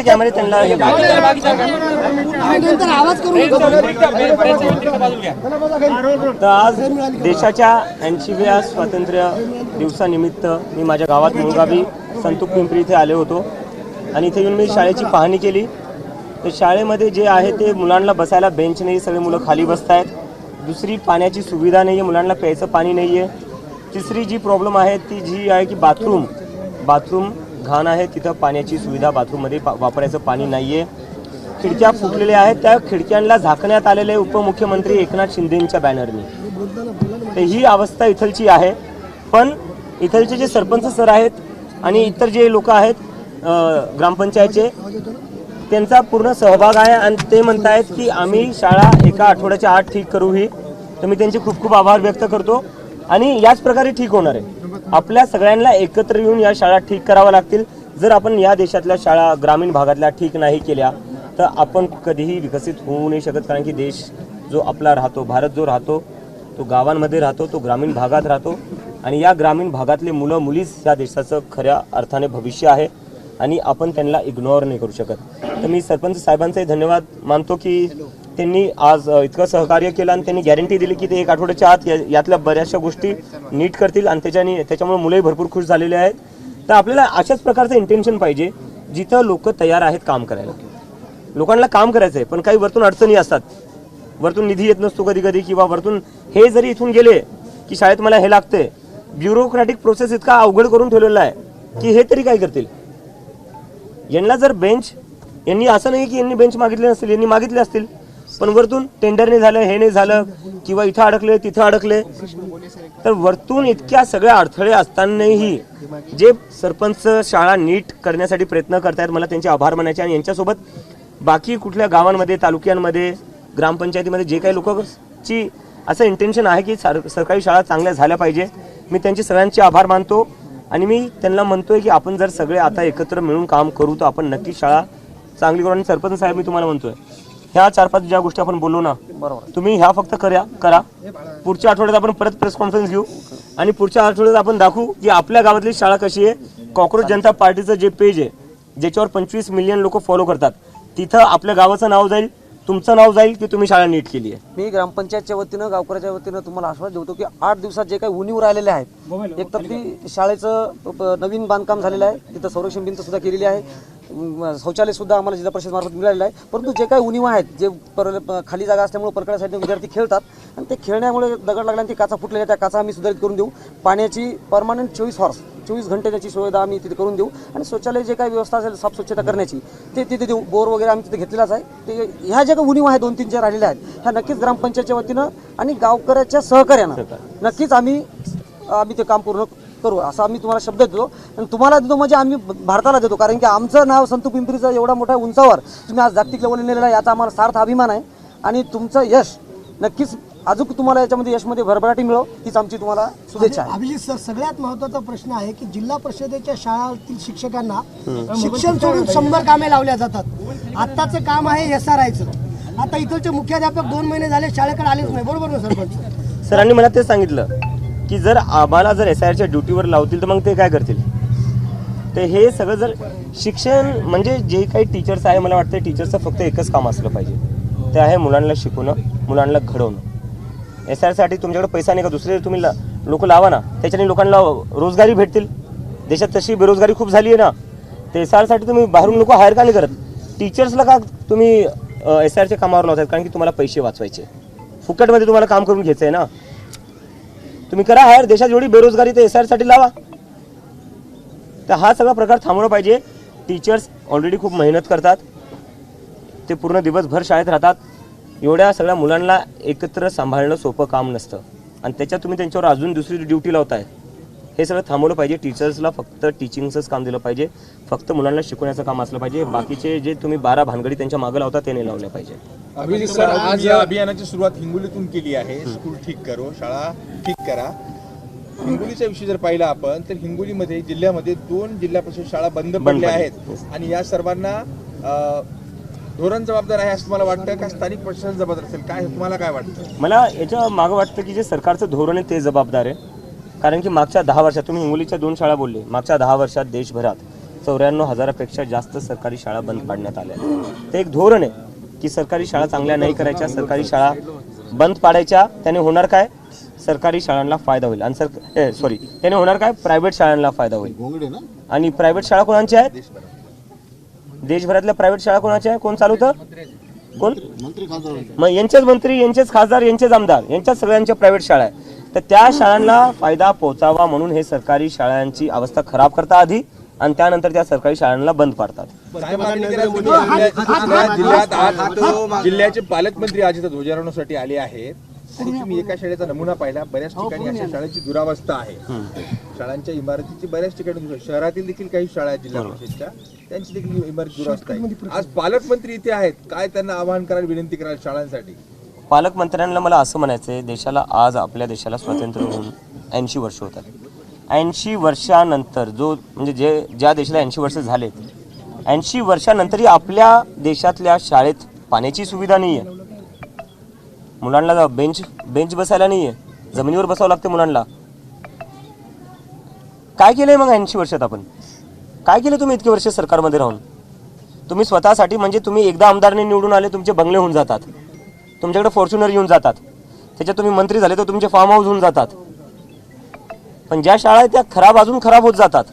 कॅमेरे त्यांना तर आज देशाच्या 80व्या स्वातंत्र्य दिवसानिमित्त मी माझ्या गावात मुळगावी संतूक पिंपरी इथे आले होतो आणि इथे येऊन मी शाळेची पाहणी केली। तर शाळेमध्ये जे आहे ते मुलांना बसायला बेंच नाही, सगळे मुलं खाली बसत आहेत। दुसरी पाण्याची सुविधा नाही आहे, मुलांना प्यायचं पाणी नाही आहे। तिसरी जी प्रॉब्लेम आहे ती जी आहे की बाथरूम घाण आहे, तिथं पाण्याची सुविधा बाथरूममध्ये वापरायचं पाणी नाही आहे। खिडक्या फुटलेल्या आहेत, त्या खिडक्यांना झाकण्यात आलेले उपमुख्यमंत्री एकनाथ शिंदेंच्या बॅनरने। तर ही अवस्था इथलची आहे। पण इथलचे जे सरपंच सर आहेत आणि इतर जे लोक आहेत ग्रामपंचायतचे, त्यांचा पूर्ण सहभाग आहे आणि ते म्हणतायत की आम्ही शाळा एका आठवड्याच्या आत ठीक करू ही। तर मी त्यांचे खूप खूप आभार व्यक्त करतो आणि याच प्रकारे ठीक होणार आहे। आपल्या सगळ्यांना एकत्र येऊन या शाळा ठीक कराव्या लागतील। जर आपण या देशातल्या शाळा ग्रामीण भागातल्या ठीक नाही केल्या तर आपण कधीही विकसित होऊ नाही शकत। कारण की देश जो आपला राहतो, भारत जो राहतो तो गावांमध्ये राहतो, तो ग्रामीण भागात राहतो आणि या ग्रामीण भागातले मुलं मुलीच या देशाचं खऱ्या अर्थाने भविष्य आहे आणि आपण त्यांना इग्नोर नाही करू शकत। तर मी सरपंच साहेबांचाही धन्यवाद मानतो की त्यांनी आज इतकं सहकार्य केलं आणि त्यांनी गॅरंटी दिली की ते एक आठवड्याच्या आत यातल्या बऱ्याचशा गोष्टी नीट करतील आणि त्याच्यामुळे मुलंही भरपूर खुश झालेले आहेत। तर आपल्याला अशाच प्रकारचं इंटेन्शन पाहिजे जिथं लोक तयार आहेत काम करायला। लोकांना काम करायचं आहे पण काही वरतून अडचणी असतात, वरतून निधी येत नसतो कधी कधी, किंवा वरतून हे जरी इथून गेले की शाळेत मला हे लागते, ब्युरोक्रॅटिक प्रोसेस इतका अवघड करून ठेवलेला आहे की हे तरी काय करतील। यांना जर बेंच, यांनी असं नाही की यांनी बेंच मागितले नसतील, यांनी मागितले असतील पण वरतून टेंडर नाही झालं, हे नाही झालं किंवा इथं अडकले तिथं अडकले। तर वरतून इतक्या सगळ्या अडथळे असतानाही जे सरपंच शाळा नीट करण्यासाठी प्रयत्न करतायत, मला त्यांचे आभार मानायचे। आणि यांच्यासोबत बाकी कुठल्या गावांमध्ये, तालुक्यांमध्ये, ग्रामपंचायतीमध्ये जे काही लोकांची असं इंटेन्शन आहे की सरकारी शाळा चांगल्या झाल्या पाहिजे, मी त्यांचे सगळ्यांचे आभार मानतो आणि मी त्यांना म्हणतोय की आपण जर सगळे आता एकत्र मिळून काम करू तर आपण नक्की शाळा चांगली करू। आणि सरपंच साहेब, मी तुम्हाला म्हणतोय ह्या 4-5 ज्या गोष्टी आपण बोललो ना, बरोबर, तुम्ही ह्या फक्त करा। पुढच्या आठवड्यात आपण परत प्रेस कॉन्फरन्स घेऊ आणि पुढच्या आठवड्यात आपण दाखवू की आपल्या गावातली शाळा कशी आहे। कॉकरोच जनता पार्टीचं जे पेज आहे ज्याच्यावर 25 मिलियन लोक फॉलो करतात, तिथं आपल्या गावाचं नाव जाईल, तुमचं नाव जाईल की तुम्ही शाळा नीट केली आहे। मी ग्रामपंचायतच्या वतीनं, गावकऱ्याच्या वतीनं तुम्हाला आश्वासन देतो की 8 दिवसात जे काही उणीव राहिलेले आहेत, एक तर ती शाळेचं नवीन बांधकाम झालेलं आहे, तिथं संरक्षण भिंत सुद्धा केलेली आहे, शौचालय सुद्धा आम्हाला जिल्हा परिषद मार्फत मिळालेलं आहे। परंतु जे काही उणीव आहेत, जे खाली जागा असल्यामुळे परकड्यासाठी विद्यार्थी खेळतात आणि ते खेळण्यामुळे दगड लागल्या ती काचा फुटलेल्या, त्या काचा आम्ही सुधारित करून देऊ। पाण्याची परमानंट 24 घंटे त्याची सुविधा आम्ही तिथे करून देऊ आणि शौचालय जे काही व्यवस्था असेल साफ स्वच्छता करण्याची ते तिथे देऊ। बोर वगैरे आम्ही तिथे घेतलेलाच आहे। ते ह्या ज्या काही उणीव आहेत 2-3 ज्या राहिलेल्या आहेत ह्या नक्कीच ग्रामपंचायतच्या वतीनं आणि गावकऱ्याच्या सहकार्यानं नक्कीच आम्ही ते काम पूर्ण करू असा आम्ही तुम्हाला शब्द देतो आणि तुम्हाला देतो म्हणजे आम्ही भारताला देतो। कारण की आमचं नाव संतूक पिंपरीचं एवढा मोठ्या उंचावर तुम्ही आज जागतिक लेवलला नेलेलं आहे, याचा आम्हाला सार्थ अभिमान आहे आणि तुमचं यश नक्कीच अजून तुम्हाला याच्यामध्ये यशमध्ये भरभराटी मिळो हीच आमची तुम्हाला शुभेच्छा आहे। अभिजित सर, सगळ्यात महत्त्वाचा प्रश्न आहे की जिल्हा परिषदेच्या शाळांतील शिक्षकांना शिक्षण सोडून 100 कामे लावल्या जातात। आत्ताचं काम आहे SRIचं। आता इथलचे मुख्याध्यापक 2 महिने झाले शाळेकडे आलेच नाही, बरोबर ना सरपंच? सरांनी मला ते सांगितलं की जर आम्हाला जर SIRच्या ड्युटीवर लावतील तर मग ते काय करतील। तर हे सगळं जर शिक्षण म्हणजे जे काही टीचर्स आहे, मला वाटतं टीचरचं फक्त एकच काम असलं पाहिजे, ते आहे मुलांना शिकवणं, मुलांना घडवणं। SIRसाठी तुमच्याकडे पैसा नाही का, दुसरे तुम्ही लोक लावा ना, त्याच्याने लोकांना रोजगारी भेटतील। देशात तशी बेरोजगारी खूप झाली आहे ना, तर SIRसाठी तुम्ही बाहेरून लोक हायर का नाही करत? टीचर्सला का तुम्ही SIRच्या कामावर लावतात? कारण की तुम्हाला पैसे वाचवायचे, फुकटमध्ये तुम्हाला काम करून घ्यायचं आहे ना, तुम्ही करा हायर। देशात एवढी बेरोजगारी ते SIRसाठी लावा। तर हा सगळा प्रकार थांबवला पाहिजे। टीचर्स ऑलरेडी खूप मेहनत करतात, ते पूर्ण दिवसभर शाळेत राहतात, एवढ्या सगळ्या मुलांना एकत्र सांभाळणं सोपं काम नसतं आणि त्याच्यात तुम्ही त्यांच्यावर अजून दुसरी ड्युटी लावताय। हे सगळं थांबवलं पाहिजे। टीचर्सला फक्त टीचिंगचंच काम दिलं पाहिजे, फक्त मुलांना शिकवण्याचं काम असलं पाहिजे। बाकीचे जे तुम्ही 12 भानगडी त्यांच्या मागे लावता ते नाही लावल्या पाहिजे। अभिजित सर, आज या अभियानाची सुरुवात हिंगोलीतून केली आहे। स्कूल ठीक करो, शाळा ठीक करा। हिंगोलीचा विषय जर पाहिला आपण तर हिंगोलीमध्ये जिल्ह्यामध्ये 2 जिल्हा परिषद शाळा बंद पडल्या आहेत आणि या सर्वांना धोरण जबाबदार आहे असं तुम्हाला वाटतं का स्थानिक प्रशासन जबाबदार असेल, काय तुम्हाला काय वाटतं? मला याच्या मागं वाटतं की जे सरकारचं धोरण आहे ते जबाबदार आहे. कारण की मागच्या 10 वर्षात तुम्ही हिंगोलीच्या 2 शाळा बोलले, मागच्या 10 वर्षात देशभरात 94,000पेक्षा जास्त सरकारी शाळा बंद पाडण्यात आल्या. ते एक धोरण आहे की सरकारी शाळा चांगल्या नाही करायच्या, सरकारी शाळा बंद पाडायच्या. त्याने होणार काय? सरकारी शाळांना फायदा होईल आणि त्याने होणार काय? प्रायव्हेट शाळांना फायदा होईल. आणि प्रायव्हेट शाळा कोणाच्या आहेत? देशभरातल्या प्रायव्हेट शाळा कोणाच्या आहे? कोण चालवतं? कोण? मग यांचेच मंत्री, यांचेच खासदार, यांचेच आमदार, यांच्याच सगळ्यांच्या प्रायव्हेट शाळा आहे. तर त्या शाळांना फायदा पोहोचावा म्हणून हे सरकारी शाळांची अवस्था खराब करतात आधी आणि त्यानंतर त्या सरकारी शाळांना बंद पाडतात. काय मागणी जिल्ह्यात आज जिल्ह्याचे पालकमंत्री आज इथं ध्वजारोहणासाठी आले आहेत आणि तुम्ही एका शाळेचा नमुना पाहिला. बऱ्याच ठिकाणी अशा शाळेची दुरावस्था आहे. शाळांच्या इमारतीची बऱ्याच ठिकाणी, शहरातील देखील काही शाळा आहेत जिल्हा परिषदच्या, त्यांची देखील इमारत दुरावस्था आहे. आज पालकमंत्री इथे आहेत, काय त्यांना आवाहन करायला, विनंती कराल शाळांसाठी? पालकमंत्र्यांना मला असं म्हणायचं आहे, देशाला आज आपल्या देशाला स्वातंत्र्य होऊन 80 वर्ष होतात. 80 वर्षानंतर म्हणजे ज्या देशाला 80 वर्ष झालेत, 80 वर्षानंतरही आपल्या देशातल्या शाळेत पाण्याची सुविधा नाही आहे. मुलांना बेंच बसायला नाही आहे, जमिनीवर बसावं लागते मुलांना. काय केलंय मग 80 वर्षात आपण? काय केलं तुम्ही इतके वर्ष सरकारमध्ये राहून? तुम्ही स्वतःसाठी, म्हणजे तुम्ही एकदा आमदारने निवडून आले, तुमचे बंगले होऊन जातात, तुमच्याकडे फॉर्च्युनर येऊन जातात, त्याच्यात तुम्ही मंत्री झाले तर तुमचे फार्म हाऊस होऊन जातात. पण ज्या शाळा आहेत त्या अजून खराब होत जातात.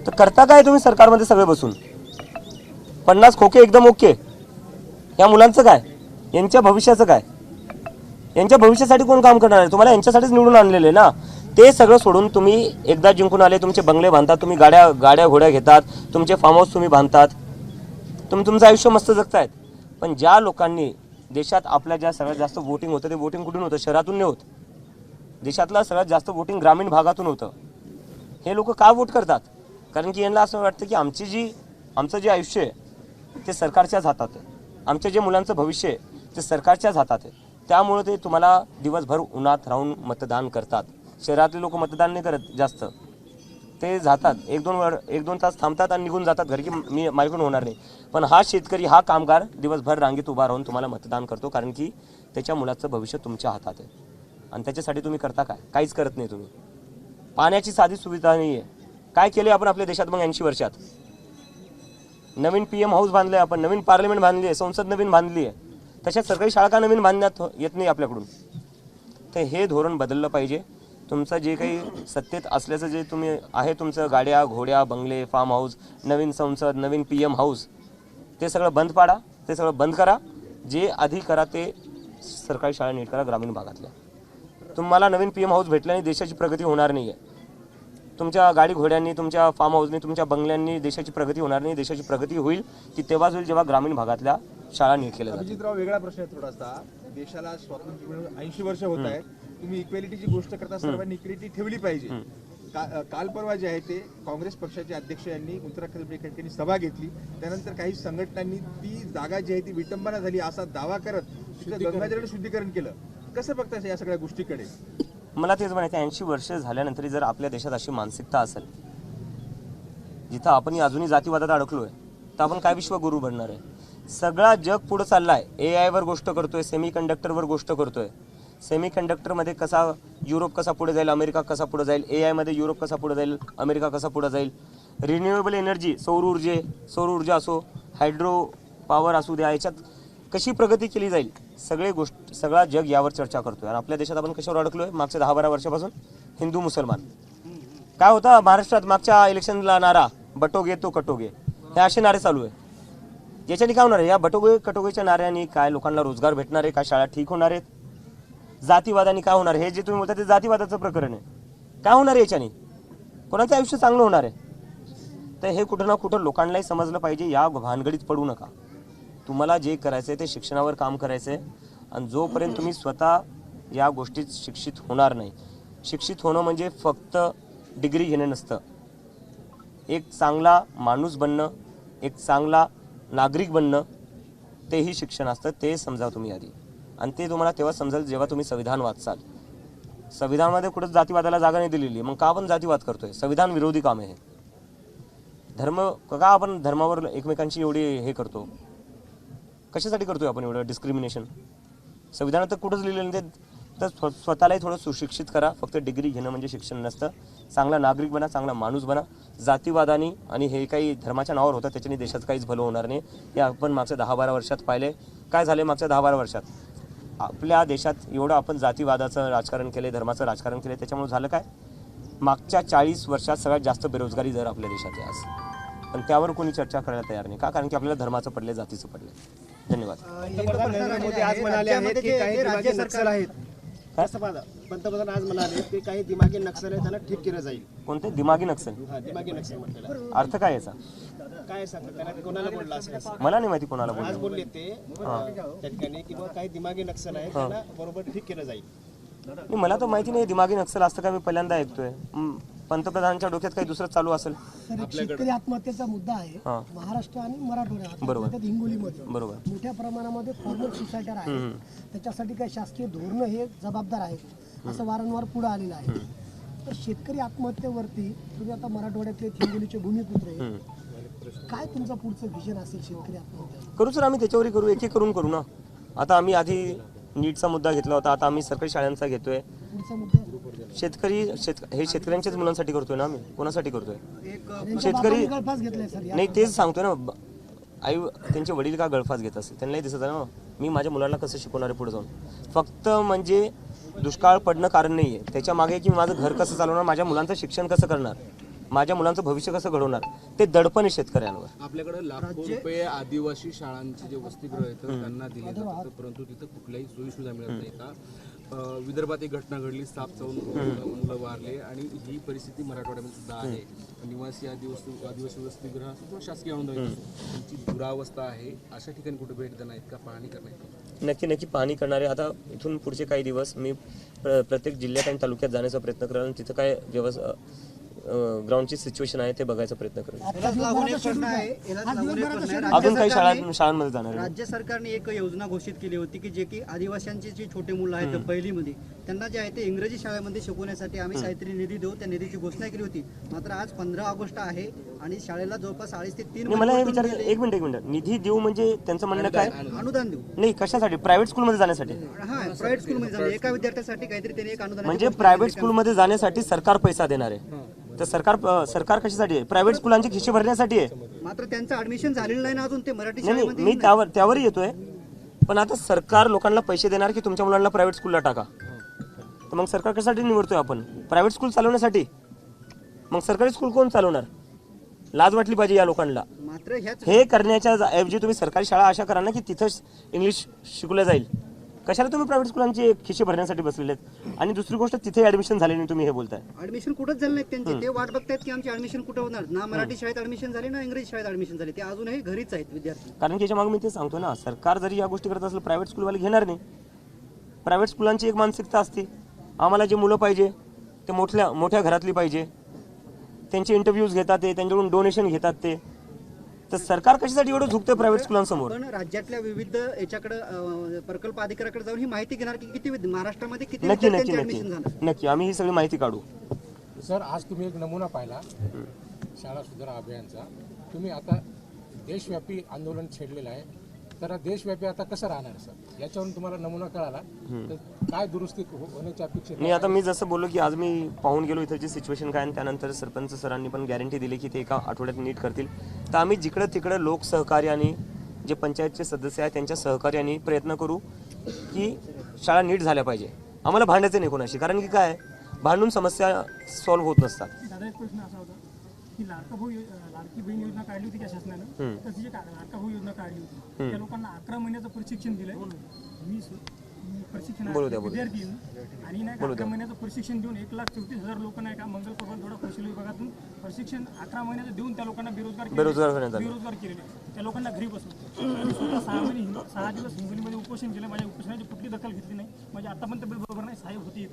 तर करता काय तुम्ही सरकारमध्ये सगळे बसून? 50 खोके एकदम ओके. या मुलांचं काय? यांच्या भविष्याचं काय? यांच्या भविष्यासाठी कोण काम करणार आहे? तुम्हाला यांच्यासाठीच निवडून आणलेले ना. ते सगळं सोडून तुम्ही एकदा जिंकून आले, तुमचे बंगले बांधतात, तुम्ही गाड्या घोड्या घेतात, तुमचे फार्म हाऊस तुम्ही बांधतात, तुम्ही तुमचं आयुष्य मस्त जगतायत. पण ज्या लोकांनी देशात आपल्या ज्या सगळ्यात जास्त वोटिंग होतं, ते वोटिंग कुठून होतं? शहरातून नाही होत. देशातला सगळ्यात जास्त वोटिंग ग्रामीण भागातून होतं. हे लोक का वोट करतात? कारण की यांना असं वाटतं की आमचं जे आयुष्य आहे ते सरकारच्याच हातात आहे, आमच्या जे मुलांचं भविष्य आहे ते सरकारच्याच हातात आहे. त्यामुळे ते तुम्हाला दिवसभर उन्हात राहून मतदान करतात. शहरातले लोक मतदान नाही करत जास्त, ते जातात 1-2 तास थांबतात आणि निघून जातात घरी की माझ्याकडून होणार नाही. पण हा शेतकरी, हा कामगार दिवसभर रांगेत उभा राहून तुम्हाला मतदान करतो, कारण की त्याच्या मुलाचं भविष्य तुमच्या हातात आहे. आणि त्याच्यासाठी तुम्ही करता काय? काहीच करत नाही तुम्ही. पाण्याची साधी सुविधा नाही आहे. काय केले आपण आपल्या देशात मग 80 वर्षात? नवीन PM हाऊस बांधले आपण, नवीन पार्लमेंट बांधली आहे, संसद नवीन बांधली आहे. तशात सरकारी शाळा का नवीन बांधण्यात येत नाही आपल्याकडून? तर हे धोरण बदललं पाहिजे. तुमचं जे काही सत्तेत असल्याचं जे तुम्ही आहे, तुमचं गाड्या घोड्या बंगले फार्म हाऊस, नवीन संसद, नवीन PM हाऊस, ते सगळं बंद पाडा, ते सगळं बंद करा. जे आधी करा ते सरकारी शाळा नीट करा ग्रामीण भागातल्या. तुम्हाला नवीन PM हाऊस भेटल्याने देशाची प्रगती होणार नाही आहे. तुमच्या गाडी घोड्यांनी, तुमच्या फार्म हाऊसनी, तुमच्या बंगल्यांनी देशाची प्रगती होणार नाही. देशाची प्रगती होईल ती तेव्हाच होईल जेव्हा ग्रामीण भागातल्या शाळा नीट केल्या जातील. अभिजितराव, वेगळा प्रश्न आहे थोडासा. देशाला स्वातंत्र्य मिळून 80 वर्ष होत आहेत. तुम्ही इक्वेलिटीची गोष्ट करता, सर्वांनी इक्वेलिटी ठेवली पाहिजे. काल परवा जे आहे ते काँग्रेस पक्षाचे अध्यक्ष यांनी उत्तराखंड ठिकाणी सभा घेतली. त्यानंतर काही संघटनांनी ती जागा जी आहे ती विटंबना झाली असा दावा करत गंगाजळ शुद्धीकरण केलं. कसं बघता या सगळ्या गोष्टीकडे? मला तेच म्हणायचं, 80 वर्ष झाल्यानंतर जर आपल्या देशात अशी मानसिकता असेल, जिथं आपण अजूनही जातीवादात अडकलोय, तर आपण काय विश्वगुरू बनणार आहे? सगळा जग पुढे चाललाय. AI वर गोष्ट करतोय, सेमीकंडक्टरवर गोष्ट करतोय. सेमीकंडक्टरमध्ये युरोप कसा पुढे जाईल, अमेरिका कसा पुढे जाईल, AI मध्ये युरोप कसा पुढे जाईल, अमेरिका कसा पुढे जाईल. रिन्युएबल एनर्जी, सौर ऊर्जा असो, हायड्रो पॉवर असू द्या, याच्यात कशी प्रगती केली जाईल, सगळा जग यावर चर्चा करतोय. आणि आपल्या देशात आपण कशावर अडकलोय? मागच्या 10-12 वर्षापासून हिंदू मुसलमान. काय होता महाराष्ट्रात मागच्या इलेक्शनला नारा, बटोगे तो कटोगे, हे असे नारे चालू आहे. याच्याने काय होणार आहे? या कटोगेच्या नाऱ्याने काय लोकांना रोजगार भेटणार आहे? काय शाळा ठीक होणार आहेत? जातीवादाने काय होणार? हे जे तुम्ही बोलता ते जातीवादाचं प्रकरण आहे. काय होणार आहे याच्याने? कोणाचं आयुष्य चांगलं होणार आहे? तर हे कुठं ना कुठं लोकांनाही समजलं पाहिजे. या भानगडीत पडू नका. तुम्हाला जे करायचं आहे ते शिक्षणावर काम करायचं आहे. आणि जोपर्यंत तुम्ही स्वतः या गोष्टीत शिक्षित होणार नाही, शिक्षित होणं म्हणजे फक्त डिग्री घेणं नसतं. एक चांगला माणूस बनणं, एक चांगला नागरिक बनणं, तेही शिक्षण असतं. ते समजा तुम्ही आधी. आणि ते तुम्हाला तेव्हा समजेल जेव्हा तुम्ही संविधान वाचाल. संविधानामध्ये कुठंच जातीवादाला जागा नाही दिलेली. मग का आपण जातीवाद करतोय? संविधान विरोधी काम आहे. धर्म का आपण धर्मावर एकमेकांची एवढी हे करतो? कशासाठी करतोय आपण एवढं डिस्क्रिमिनेशन? संविधानात तर कुठंच लिहिलेलं नाही. तर स्वतःलाही थोडं सुशिक्षित करा. फक्त डिग्री घेणं म्हणजे शिक्षण नसतं. चांगला नागरिक बना, चांगला माणूस बना. जातीवादाने आणि हे काही धर्माच्या नावावर होतं त्याच्याने देशात काहीच भलं होणार नाही. हे आपण मागच्या 10-12 वर्षात पाहिले. काय झाले मागच्या 10-12 वर्षात? आपल्या देशात एवढं आपण जातीवादाचं राजकारण केले, धर्माचं राजकारण केले, त्याच्यामुळे झालं काय? मागच्या 40 वर्षात सगळ्यात जास्त बेरोजगारी दर आपल्या देशात आहे आज. पण त्यावर कोणी चर्चा करायला तयार नाही. का? कारण की आपल्याला धर्माचं पडले, जातीचं पडले. धन्यवाद. पंतप्रधान आज म्हणाले आहेत की काही राज्य सरकार आहेत. पंतप्रधान आज म्हणाले की काही दिमागी नक्षल आहेत, त्यांना ठीक केलं जाईल. कोणते दिमागी नक्षल? दिमागी नक्षल म्हटलं अर्थ काय याचा? काय सांगतात त्यांना, कोणाला बोलला असं? मला नाही माहिती कोणाला आज बोललो. बोलले ते त्या ठिकाणी की काही दिमागी नक्षल आहेत, त्यांना बरोबर ठीक केलं जाईल. नाही, मला तर माहिती नाही दिमागी नक्षल असतं का. मी पहिल्यांदा ऐकतोय. पंतप्रधानांच्या डोक्यात काही दुसरं चालू असेल. तर एक शेतकरी आत्महत्येचा मुद्दा आहे महाराष्ट्र आणि मराठवाड्यात. बरोबर. हिंगोलीमध्ये बरोबर. मोठ्या प्रमाणामध्ये फॉर्मल सुसायटर आहे. त्याच्यासाठी काही शासकीय धोरणं हे जबाबदार आहेत असं वारंवार पुढे आलेलं आहे. तर शेतकरी आत्महत्येवरती तुम्ही आता मराठवाड्यातले हिंगोलीचे भूमिपुत्र आहे, काय तुमचं पुढचं विजन असेल शेतकरी आत्महत्या? करू सर, आम्ही त्याच्यावरही करू. एक करून करू ना. आता आम्ही आधी नीटचा मुद्दा घेतला होता, आता आम्ही सरकारी शाळांचा घेतोय. पुढचा मुद्दा हे शेतकऱ्यांच्याच मुलांसाठी करतोय ना आम्ही. कोणासाठी करतोय? त्यांच्या शेतकरी बापांनी गळफास घेतलाय सर. नाही, तेच सांगतोय ना. आई त्यांचे वडील का गळफास घेत असेल त्यांनाही दिसत आहे ना. मी माझ्या मुलांना कसं शिकवणार आहे पुढे जाऊन? फक्त म्हणजे दुष्काळ पडणं कारण नाही आहे. त्याच्या मागे की माझं घर कसं चालवणार, माझ्या मुलांचं शिक्षण कसं करणार, माझ्या मुलांचं भविष्य कसं घडवणार, ते दडपण आहे शेतकऱ्यांवर. आपल्याकडे लाखो रुपये आदिवासी शाळांचे जे वसतिगृह आहेत त्यांना दिले जातात, परंतु तिथं कुठल्याही सोयीसुविधा मिळत नाही का? विदर्भात एक घटना घडली, साप चावून मुलं वारले आणि ही परिस्थिती मराठवाड्यामध्ये सुद्धा आहे. निवासी आदिवासी वसतिगृह असो किंवा शासकीय अनुदानित असो, त्यांची दुरावस्था आहे. अशा ठिकाणी कुठे भेट देणार आहेत का, पाहणी करणार आहेत? नक्की पाहणी करणारे. आता इथून पुढचे काही दिवस मी प्रत्येक जिल्ह्यात आणि तालुक्यात जाण्याचा प्रयत्न करेन आणि तिथं काय ग्राउंडची सिच्युएशन आहे ते बघायचा प्रयत्न करेन. अजून काही शाळांमध्ये जाणार आहे. राज्य सरकारने एक योजना घोषित केली होती की जे की आदिवासींचे जे छोटे मुलं आहेत पहिलीमध्ये त्यांना जे आहे ते इंग्रजी शाळेमध्ये शिकवण्यासाठी आम्ही काहीतरी निधी देऊ, त्या निधीची घोषणा केली होती. मात्र आज 15 ऑगस्ट आहे आणि शाळेला जवळपास 2.5 ते 3 मला हे विचारायचं, एक मिनिट, निधी देऊ म्हणजे त्यांचं म्हणणं काय? अनुदान देऊ. नाही, कशासाठी? प्रायव्हेट स्कूलमध्ये जाण्यासाठी? हा, प्रायव्हेट स्कूलमध्ये जाणार एका विद्यार्थ्यासाठी काहीतरी त्यांनी एक अनुदान. म्हणजे प्रायव्हेट स्कूलमध्ये जाण्यासाठी सरकार पैसा देणार आहे. तर सरकार कशासाठी आहे? प्रायव्हेट स्कूलांचे खिशे भरण्यासाठी आहे. मात्र त्यांचं ऍडमिशन झालेलं नाही ना अजून. ते मराठी नाही, शाळेमध्ये मी त्यावरही येतोय. पण आता सरकार लोकांना पैसे देणार की तुमच्या मुलांना प्रायव्हेट स्कूलला टाका. तर मग सरकार कशासाठी निवडतोय आपण? प्रायव्हेट स्कूल चालवण्यासाठी. मग सरकारी स्कूल कोण चालवणार? लाज वाटली पाहिजे या लोकांना. मात्र हे करण्याच्या ऐवजी तुम्ही सरकारी शाळा अशा करा ना की तिथंच इंग्लिश शिकवलं जाईल. कशाला तुम्ही प्रायव्हेट स्कूलांचे खिशे भरण्यासाठी बसलेले आहेत? आणि दुसरी गोष्ट, तिथे ऍडमिशन झाले नाही, तुम्ही हे बोलताय. ऍडमिशन कुठंच झालं नाही त्यांचे. ते वाट बघतायत की आमचे ऍडमिशन कुठं होणार. ना मराठी शाळेत ऍडमिशन झाले ना इंग्रजी शाळेत ऍडमिशन झाले. ते अजूनही घरीच आहेत विद्यार्थी. कारण की याच्या मागे मी ते सांगतो ना, सरकार जरी या गोष्टी करत असेल प्रायव्हेट स्कूलवाले घेणार नाही. प्रायव्हेट स्कूलांची एक मानसिकता असते, आम्हाला जे मुलं पाहिजे ते मोठ्या घरातली पाहिजे. त्यांचे इंटरव्ह्यूज घेतात ते, त्यांच्याकडून डोनेशन घेतात ते. तर सरकार कशासाठी एवढं झुकतं प्रायव्हेट स्कूलांसमोर? पण राज्यातल्या विविध याच्याकडे प्रकल्प अधिकाऱ्याकडे जाऊन ही माहिती घेणार की किती महाराष्ट्रामध्ये किती नक्की विद्यार्थ्यांचे ऍडमिशन झालं. नक्की आम्ही ही सगळी माहिती काढू. सर, आज तुम्ही एक नमुना पाहिला शाळा सुधारा अभियानचा. तुम्ही आता देशव्यापी आंदोलन छेडलेलं आहे, तर देशव्यापी आता कसं राहणार सर? याच्यावरून तुम्हाला नमुना कळाला तर काय दुरुस्ती होण्याची अपेक्षा? नाही, आता मी जसं बोललो की आज मी पाहून गेलो इथंची सिच्युएशन काय, आणि त्यानंतर सरपंच सरांनी पण गॅरंटी दिली की ते एका आठवड्यात नीट करतील. तर आम्ही जिकडं तिकडं लोक सहकार्याने, जे पंचायतचे सदस्य आहेत त्यांच्या सहकार्याने प्रयत्न करू की शाळा नीट झाल्या पाहिजे. आम्हाला भांडायचं नाही कोणाशी, कारण की काय, भांडून समस्या सॉल्व्ह होत नसतात. दादा, एक प्रश्न असा होता की लाडकी बहीण योजना काढली होती का शासनानं? तशी जी लाडका भाऊ योजना काढली होती त्या लोकांना 11 महिन्याचं प्रशिक्षण दिलंय. मी प्रशिक्षण विद्यार्थी आणि नाही 11 महिन्याचं प्रशिक्षण देऊन 1,34,000 लोक नाही का मंगल प्रभात थोडा कौशल्य विभागातून प्रशिक्षण 11 महिन्याचं देऊन त्या लोकांना बेरोजगार केलेले. त्या लोकांना घरी बसून 6 दिवस हिंगोलीमध्ये उपोषण केलं. माझ्या उपोषणाची कुठली दखल घेतली नाही. माझी आतापर्यंत तब्येत बरोबर नाही, साहेब होती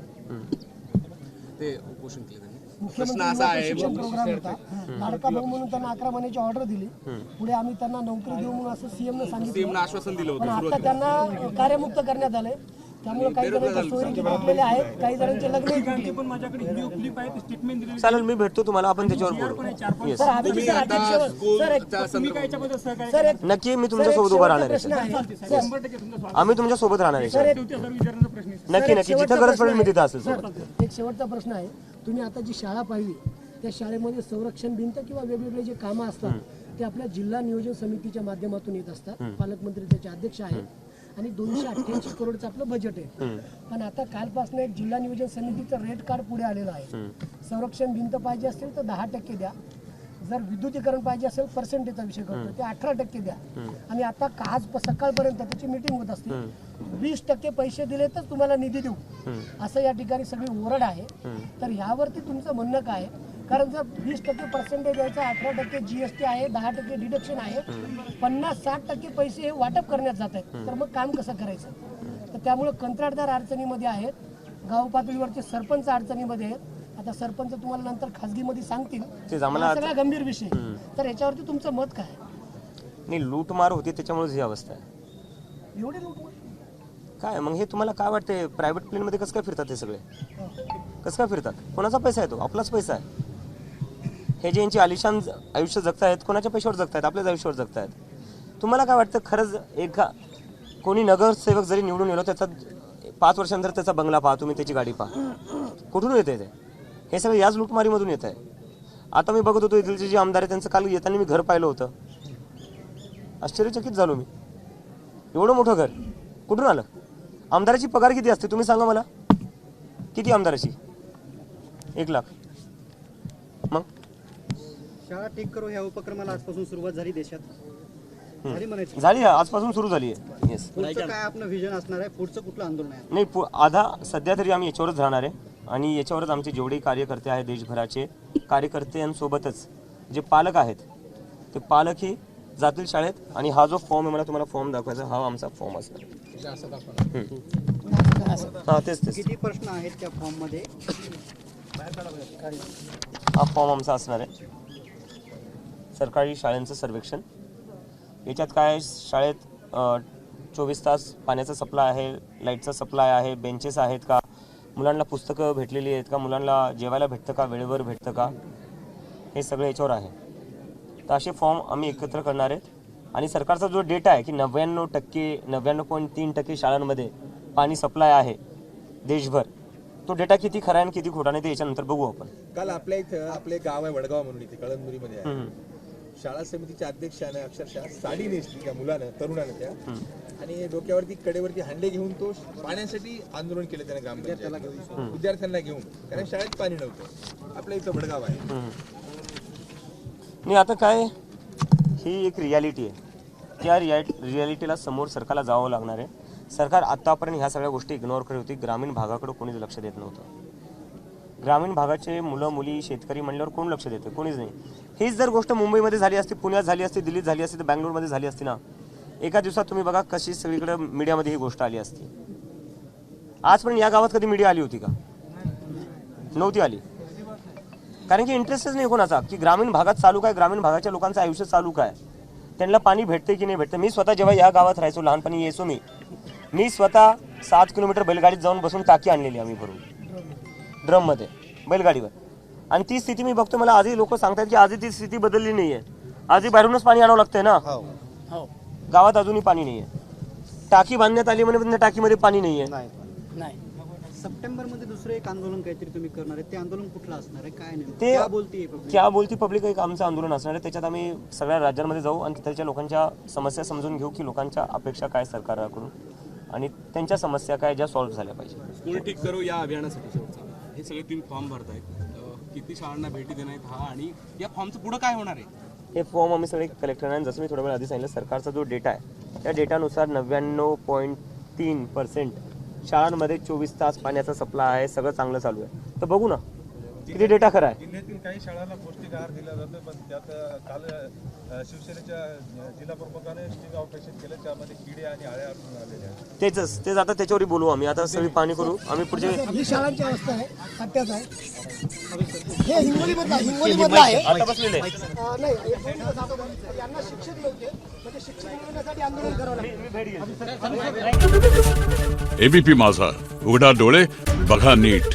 ते उपोषण केलं. मुख्यमंत्री प्रोग्राम होता लाडका भाऊ म्हणून त्यांना 11 महिन्याची ऑर्डर दिली. पुढे आम्ही त्यांना नोकरी देऊ म्हणून असं सीएम ने सांगितलं, आश्वासन दिलं पण आता त्यांना कार्यमुक्त करण्यात आले. त्यामुळे काही जणांच्या सोयीचे तुटलेले आहेत, काही जणांचे लग्न ठिकाणचे पण माझ्याकडे व्हिडिओ क्लिप आहे, स्टेटमेंट दिलेली चालेल, मी भेटतो तुम्हाला, आपण त्याच्यावर बोलू. येस, सर आम्ही सर अध्यक्ष सर एक तुम्ही काय याच्याबद्दल सहकार्य सर एक नक्की मी तुमच्यासोबत उभा राहणार आहे. प्रश्न आहे 100% तुमचा स्वागत. आम्ही तुमच्या सोबत राहणार आहे. शेवटी सर विचारण्याचा प्रश्न आहे. नक्की नक्की, जिथं गरज पडेल मी तिथं असेल. सर एक शेवटचा प्रश्न आहे, तुम्ही आता जी शाळा पाहिली त्या शाळेमध्ये संरक्षण भिंत किंवा वेगवेगळे जे कामं असतात ते आपल्या जिल्हा नियोजन समितीच्या माध्यमातून येत असतात. पालकमंत्री त्याचे अध्यक्ष आहेत आणि 288 करोडचं आपलं बजेट आहे. पण आता कालपासून एक जिल्हा नियोजन समितीचं रेट कार्ड पुढे आलेलं आहे. संरक्षण भिंत पाहिजे असेल तर 10% द्या, जर विद्युतीकरण पाहिजे असेल पर्सेंटेजचा विषय करतो ते 18% द्या. आणि आता आज सकाळपर्यंत त्याची मीटिंग होत असते, 20% पैसे दिले तर तुम्हाला निधी देऊ असं या ठिकाणी सगळी ओरड आहे. तर यावरती तुमचं म्हणणं काय आहे? कारण जर 20% पर्सेंटेज द्यायचा, 18% GST आहे, 10% डिडक्शन आहे, 50-60% पैसे हे वाटप करण्यात जात आहेत, तर मग काम कसं करायचं? तर त्यामुळे कंत्राटदार अडचणीमध्ये आहेत, गाव पातळीवरचे सरपंच अडचणीमध्ये आहेत. आता सरपंच तुम्हाला नंतर खासगीमध्ये सांगतील, हा सगळा गंभीर विषय. तर याच्यावरती तुमचं मत काय? नाही, लूटमार होती त्याच्यामुळेच ही अवस्था आहे. एवढे लूटमार काय मग हे तुम्हाला काय वाटतंय? प्रायव्हेट प्लेनमध्ये कसं काय फिरतात हे सगळे? कसं काय फिरतात? कोणाचा पैसा आहे तो? आपलाच पैसा आहे. हे जे यांची आलिशान आयुष्य जगतायत, कोणाच्या पैशावर जगतायत? आपल्याच आयुष्यावर जगतायत. तुम्हाला काय वाटतं खरंच एका कोणी नगरसेवक जरी निवडून येलो त्याचा 5 वर्षांनंतर त्याचा बंगला पहा, तुम्ही त्याची गाडी पहा, कुठून येते ते? हे सगळं याच लूटमारीमधून येत आहे. आता मी बघत होतो इथलचे जे आमदार आहे त्यांचं काल येताना मी घर पाहिलं होतं, आश्चर्यचकित झालो मी. एवढं मोठं घर कुठून आलं? आमदाराची पगार किती असते तुम्ही सांगा मला? किती आमदाराची? 1 लाख. मग शाळा टेक करो ह्या उपक्रमाला आजपासून सुरुवात झाली देशात, झाली म्हणायचं. झाली, आजपासून सुरू झाली आहे. येस. पुढचं काय आपलं विजन असणार आहे? पुढचं कुठलं आंदोलन आहे? नाही, आधा सध्या तरी आम्ही याच्यावरच राहणार आहे आणि याच्यावरच आमचे जेवढे कार्यकर्ते आहेत देशभराचे कार्यकर्त्यांसोबतच जे पालक आहेत ते पालकही जातील शाळेत. आणि हा जो फॉर्म आहे, मला तुम्हाला फॉर्म दाखवायचा, हा आमचा फॉर्म असणार. हां तेच. किती प्रश्न आहेत त्या फॉर्म मध्ये? हा फॉर्म आमचा असणार आहे, सरकारी शाळांचं सर्वेक्षण. याच्यात काय, शाळेत 24 तास पाण्याचा सप्लाय आहे, लाईटचा सप्लाय आहे, बेंचेस आहेत का, मुलांना पुस्तकं भेटलेली आहेत का, मुलांना जेवायला भेटतं का, वेळेवर भेटतं का, हे सगळं याच्यावर आहे. तर असे फॉर्म आम्ही एकत्र करणार आहेत. आणि सरकारचा जो डेटा आहे की 99.3% शाळांमध्ये पाणी सप्लाय आहे देशभर, तो डेटा किती खरा आहे आणि किती खोटा नाही ते याच्यानंतर बघू आपण. काल आपल्या इथं आपले गाव आहे वडगाव म्हणून, इथे कळमनुरीमध्ये आहे, शाळा समितीच्या अध्यक्षाने अक्षरशः साडी नेसली त्या मुलानं, तरुणानं त्या, आणि डोक्यावरती कडेवरती हांडे घेऊन तो पाण्यासाठी आंदोलन केलं त्याने ग्रामपंचायत विद्यार्थ्यांना घेऊन, कारण शाळेत पाणी नव्हतं. आपल्या इथं वडगाव आहे. नाही, आता काय, ही एक रियालिटी आहे. त्या रियालिटीला समोर सरकारला जावं लागणार आहे. सरकार आतापर्यंत ह्या सगळ्या गोष्टी इग्नोर करत होती. ग्रामीण भागाकडे कोणीच लक्ष देत नव्हतं. ग्रामीण भागाचे मुलं मुली शेतकरी म्हणल्यावर कोण लक्ष देते? कोणीच नाही. हीच जर गोष्ट मुंबईमध्ये झाली असती, पुण्यात झाली असती, दिल्लीत झाली असती, तर बँगलोरमध्ये झाली असती ना, एका दिवसात तुम्ही बघा कशी सगळीकडे मीडियामध्ये ही गोष्ट आली असती. आजपर्यंत या गावात कधी मीडिया आली होती का? नव्हती आली. कारण की इंटरेस्टच नाही कोणाचा की ग्रामीण भागात चालू काय, ग्रामीण भागाच्या लोकांचं आयुष्य चालू काय, त्यांना पाणी भेटते की नाही भेटते. मी स्वतः जेव्हा या गावात राहायचो, लहानपणी यायचो मी स्वतः 7 किलोमीटर बैलगाडीत जाऊन बसून टाकी आणलेली आम्ही भरून ड्रममध्ये बैलगाडीवर. आणि ती स्थिती मी बघतो, मला आजही लोक सांगतात की आजही ती स्थिती बदलली नाही आहे. आजही बाहेरूनच पाणी आणावं लागतंय ना. गावात अजूनही पाणी नाही आहे. टाकी बांधण्यात आली म्हणजे टाकीमध्ये पाणी नाही आहे. सप्टेंबर मध्ये दुसरं एक आंदोलन काहीतरी तुम्ही करणार आहे, ते आंदोलन कुठलं असणार आहे? काय नाही ते क्या बोलती पब्लिक एक आमचं आंदोलन असणार आहे. त्याच्यात आम्ही सगळ्या राज्यांमध्ये जाऊ आणि तिथल्या लोकांच्या समस्या समजून घेऊ की लोकांच्या अपेक्षा काय सरकारकडून आणि त्यांच्या समस्या काय ज्या सॉल्व्ह झाल्या पाहिजे. स्कूल ठीक करू या अभियानासाठी शेवटचा हे सगळे 3 फॉर्म भरतायत, किती शाळांना भेटी देणार आहेत हा, आणि या फॉर्मचं पुढं काय होणार आहे? हे फॉर्म आम्ही सगळे कलेक्ट करणार. जसं मी थोड्या वेळ आधी सांगितलं, सरकारचा जो डेटा आहे त्या डेटानुसार 99.3% शाळांमध्ये 24 तास पाण्याचा सप्लाय आहे, सगळं चांगलं चालू आहे. तर बघू ना, किती डेटा खरा आहे? जिल्ह्यातील काही शाळांना पौष्टिक आहार दिला जातो, पण त्यात काल शिवसेनेच्या जिल्हा प्रमुखाने स्टिंग ऑपरेशन केलं, त्यामध्ये किडे आणि आळ्या आढळून आलेल्या आहेत. तेच आता त्याच्यावर बोलू आम्ही. आता सगळी पाहणी करू आम्ही पुढचे. ही शाळांची अवस्था आहे सत्याच आहे. हे हिंगोलीमधलं आहे. आता बसलेले नाही, एक दोन दिवस अगोदर यांना शिक्षक नव्हते, म्हणजे शिक्षक मिळवण्यासाठी आंदोलन करावं लागलं. एबीपी माझा, उघडा डोळे बघा नीट.